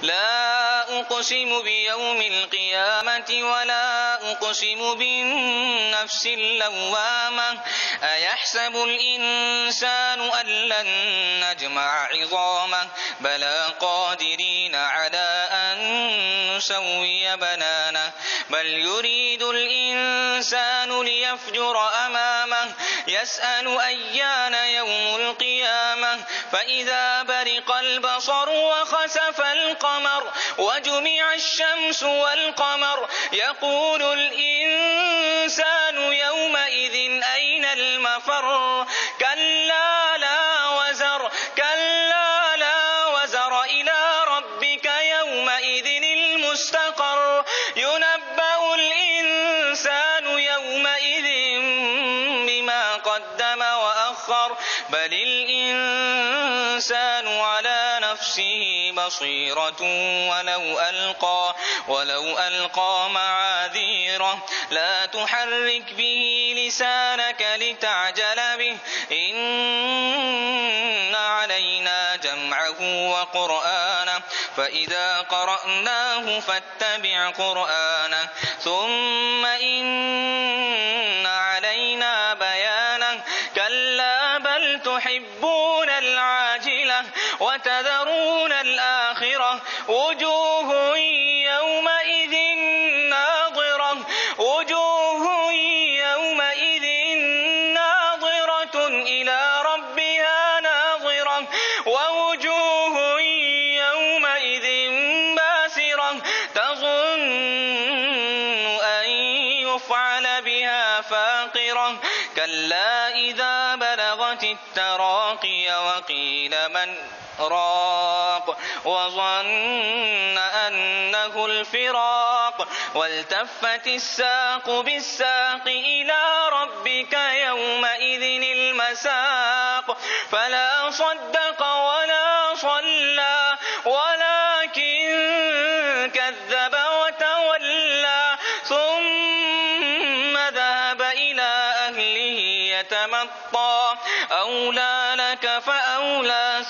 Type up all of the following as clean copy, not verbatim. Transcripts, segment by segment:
لا أقسم بيوم القيامة ولا أقسم بالنفس اللوامة أيحسب الإنسان أن لن نجمع عظامه بلى قادرين على أن نسوي بنانه بل يريد الإنسان ليفجر أمامه يسأل أيان يوم القيامة فإذا برق البصر وخسف القمر وجمع الشمس والقمر يقول الإنسان يومئذ أين المفر كلا لا وزر إلى ربك يومئذ المستقر ينبأ الإنسان يومئذ بما قدم وأخر بل الإنسان على نفسه بصيرة ولو ألقى معاذيره لا تحرك به لسانك لتعجل به إن علينا جمعه وقرآنه فإذا قرأناه فاتبع قرآنه ثم إن علينا بيانه كلا بل تحبون العاجلة وتذرون الآخرة وجوه يومئذ ناظرة إلى ربها ناظرة ووجوه يومئذ باسرة تظن أن يفعل بها فاقرة كلا إذا بلغت التراقي وقيل من راق وظن أنه الفراق والتفت الساق بالساق إلى ربك يومئذ المساق فلا صدق ولا صلى ولكن كذب وتولى ثم ذهب إلى أهله يتمطى أولى لك فأولى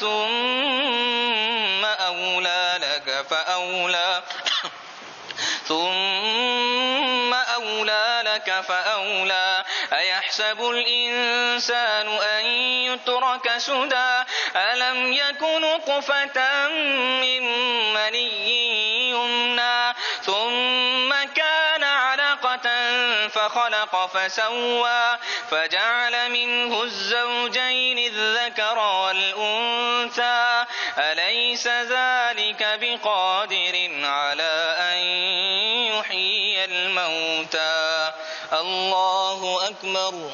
ثم أولى لك فأولى أيحسب الإنسان أن يترك سدى ألم يك نطفة من مني يمنى ثم كان علقة فخلق فسوى فجعل منه الزوجين الذكر والأنثى أليس ذلك بقادر على أن يحيي الموتى الله أكبر.